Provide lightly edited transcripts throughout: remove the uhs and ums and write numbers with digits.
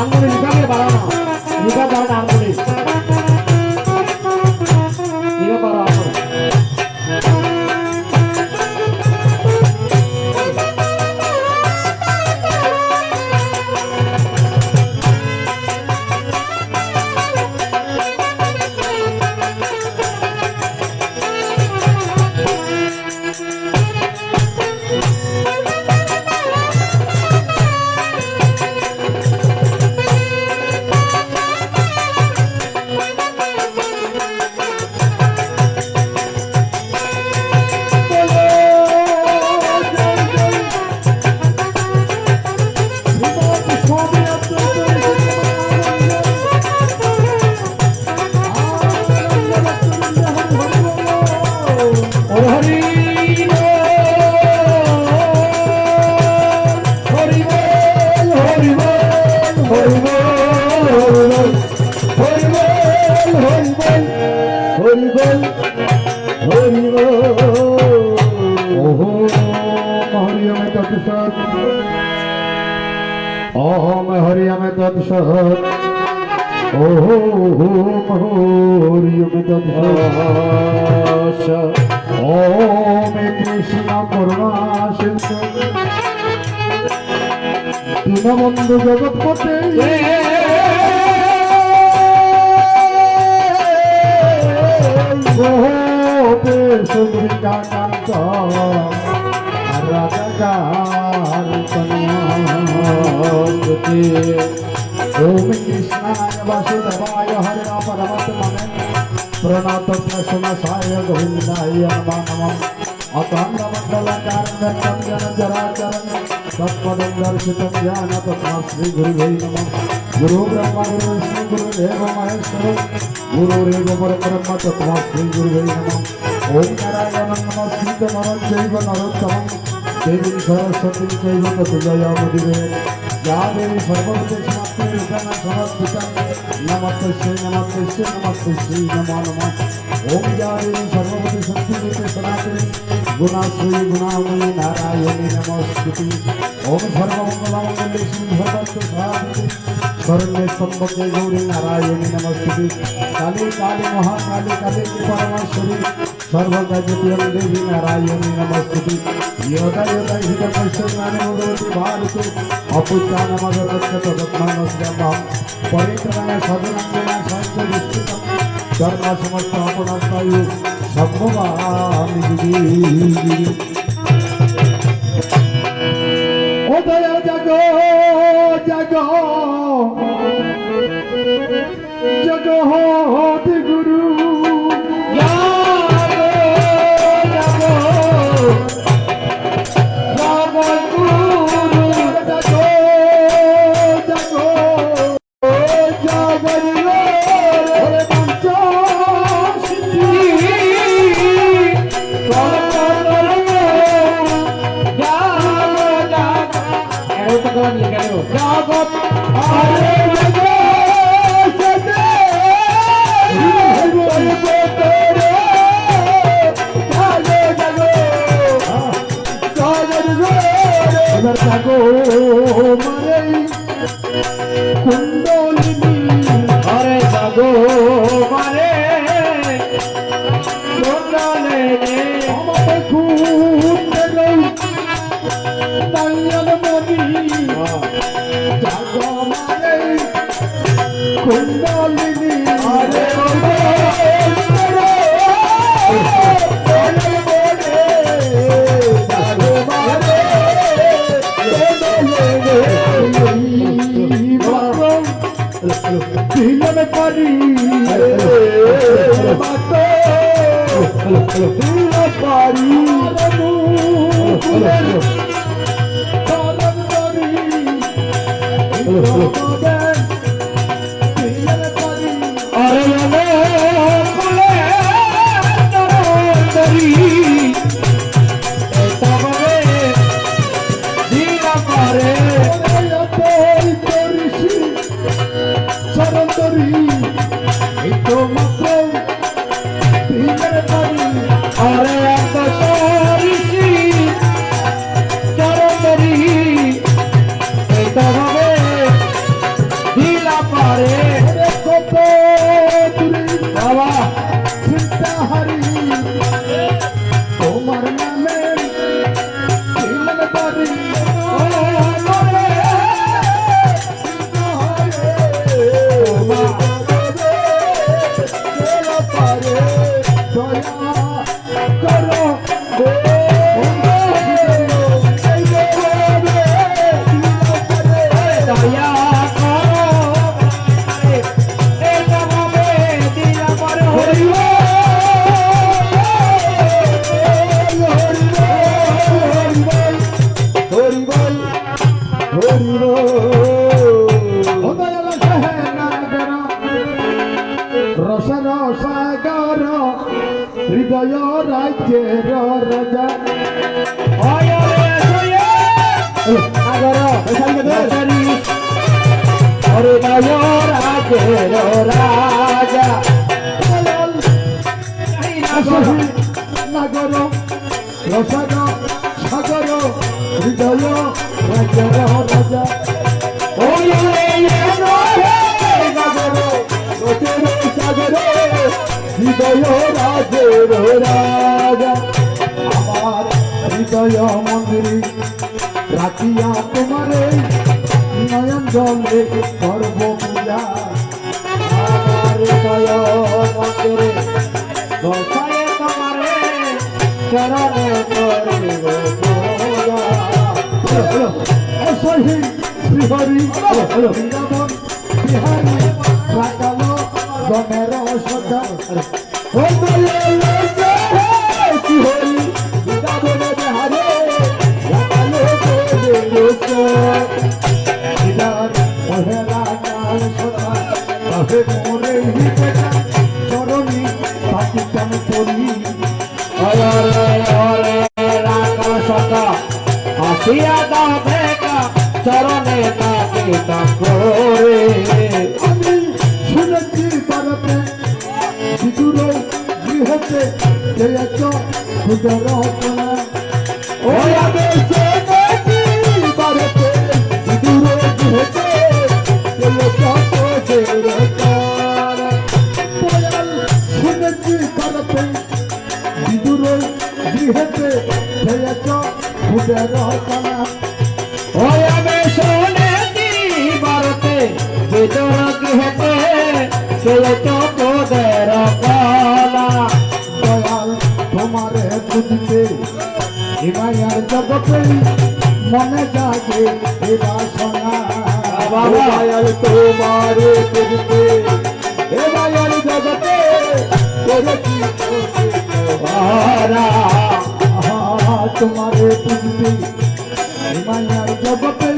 আঙ্গুলি লিভাবে বাড়ানো লিভার বাড়ানো আঙ্গুলি লিভার বাড়ানো ओम हरियम तत्सत ओम हरियम तत्सत ओम कृष्ण करुणा सिंधु दीनबंधु जगतपते गोपेश कांत राजा ओम कृष्णाय वासुदेवाय हरे परमात्मने प्रणत प्रसन्नाय गोविंदाय नमः नमः अतंगमंडलकारण्यं जनचराचरं तत्पदं दर्शितं ज्ञान तथा श्री गुरुवे नमः गुरु ब्रह्मा गुरु विष्णु गुरु देव महेश्वर गुरुरेव परब्रह्म तथा श्री गुरुवे नमः ओम नारायणं नमस्कृत्य नरं चैव नरोत्तमं देवी सरस्वती चैव तस्मै या देवी सर्वभूतेषु समर्पितं नमस्ते नमो नमः ओम या देवी सर्वभूतेषु सनातनी गुणाश्री गुणामयी नारायणी नमस्ते ओम सर्वमंगलमंगले शिवे सर्वत्र शरण्ये त्र्यंबके गौरी नारायणी नमस्ते काली काली महाकाली काली परमेश्वरी सर्वज्ञ देवी नारायणी नमस्ते योदा योदा हितपश्यज्ञाने भगवती भारते अपुत्रानमगरक्षतदत्मानस्यामः परित्राणाय साधनाय शान्तिविष्टितं धर्म समस्त अपनास्तायु सम्भवामि दिवि उदय जगो जगो जगो होति गुरु जागो मारे कुंडलिनी अरे जागो मारे कुंडलिनी আমাদের খুঁজতে গই তাইয়ার মনি জাগো মারে কুंडलिनी अरे दिल पारी बातो दिल पारी রাজের রাজা হরিদয় রাজের রাজা নাগর রসদ সাগর হৃদয় রাজের রাজা হৃদয় রাজের রাজা আমার হৃদয় মন্দিরে রাখিয়া তোমারে নয়ন জলে করব পূজা আমার হৃদয় মন্দিরে বসায়ে তোমারে চরণে করিব পূজা। অসহি শ্রীহরি বৃন্দাবন বিহারী রাখাল গণের সদা শ্রীহরি বৃন্দাবন বিহারী রাখাল চরণী পাকিস্তান করি আসিয়া দাও দেখা চরণে কাকিতা করে আমি শুনেছি ভারতে বিদুর গৃহতে জয়চ খুদর রচনা ওই আমি শুনেছি ভারতে বিদুর গৃহতে জয়চ খুদর রচনা শুনেছি ভারতে বিদুর গৃহতে জয়চ খুদর রচনা ওই আমি শুনেছি ভারতে বিদুর গৃহেতে সেই চোখদের কলা দয়াল তোমারে বুঝতে হিমায়ার জগতে মনে জাগে এ বাসনা দয়াল তোমারে বুঝতে হিমায়ার জগতে করেছি তোমারে বুঝতে হিমায়ার জগতে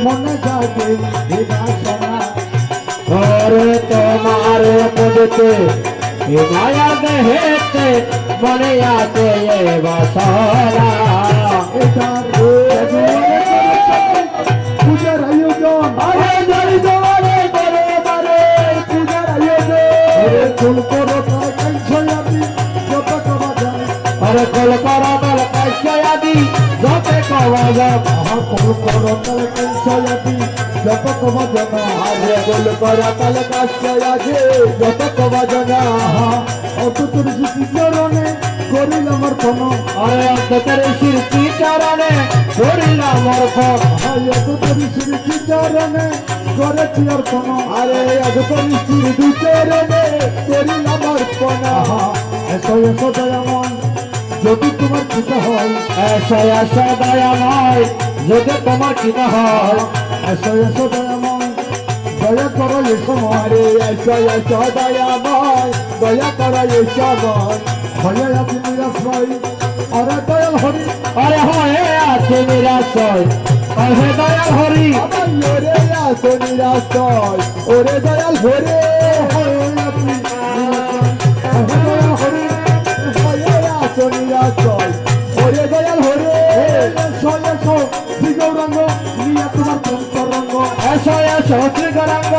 মনে জাগে এ বাসনা ওরে তোমার বুঝতে মায়া দেহেতে মনে আছে এ বাসনা এটার পূজার আয়োজন পূজার আয়োজন ফুল করো তার কাঞ্ছয়াদি যত কবা যায় আরে কল করা দল কাইয়াদি যতে কওয়া যাব ফুল করো তার কাঞ্ছয়াদি যত কবা জানা আরে কল করা দল কাইয়াদি যতে কওয়া জানা অত তোর যদি চরণে করিলাম অর্পণ আরে অন্তরের শিরতি চরণে করিলাম অর্পণ অত তোর শ্রী চরণে করেছি অর্পণ আরে অত তোর শিরতি চরণে করিলাম অর্পণ এসো এসো দয়াময় যদি তোমার কৃপা হয় এসো এসো দয়াময় যদি তোমার কৃপা হয় এসো এসো দয়াময় দয়া করো এ সময় আরে এসো এসো দয়াময় দয়া করো এ সময় ভয়ে আছি নিরাশ্রয় অরে দয়াল হরি আরে হয়ে আছে নিরাশ্রয় আরে দয়াল হরি ওরে আসো নিরাশ্রয় ওরে দয়াল হরে হয়ে আছি নিরাশ্রয় হরি ভয়ে আসো নিরাশ্রয় ওরে দয়াল হরে এসো এসো শ্রী গৌরাঙ্গ নিয়ে তোমার প্রেম তরঙ্গ এসো এসো শ্রী গৌরাঙ্গ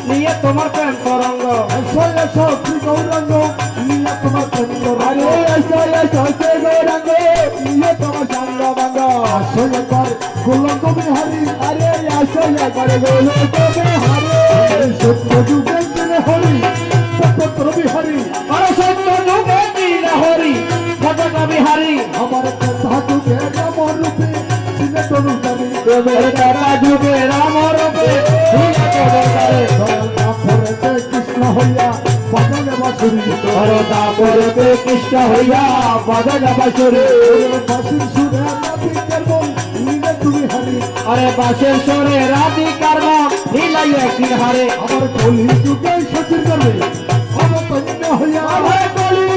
নিয়ে তোমার প্রেম তরঙ্গ এসো এসো শ্রী গৌরাঙ্গ নিয়ে তোমার প্রেম তরঙ্গ আরে এসো এসো শ্রী গৌরাঙ্গ নিয়ে তোমার সাঙ্গ বাঙ্গ আসো একবার গোলঙ্গ বিহারী আরে এসো একবার গোলক বিহারী সত্য যুগের দিনে হরি সত্য বিহারী আরে সত্য যুগে দিনে হরি সত্য বিহারী আমার কথা যুগে রাম রূপে দিনে তরু জানি প্রেমের কথা যুগে রাম রূপে দিনে তরু জানি তারপরে কৃষ্ণ হইয়া বাজালে বাসুরি আরে তারপরে কৃষ্ণ হইয়া বাজালে বাসুরি বাসুর সুরে নাবিকের মন নিলে তুমি হারি আরে বাসের সরে রাধিকার মন নীলাই একদিন হারে আমার কলি যুগে সচির করবে অবতন্য হইয়া আমার কলি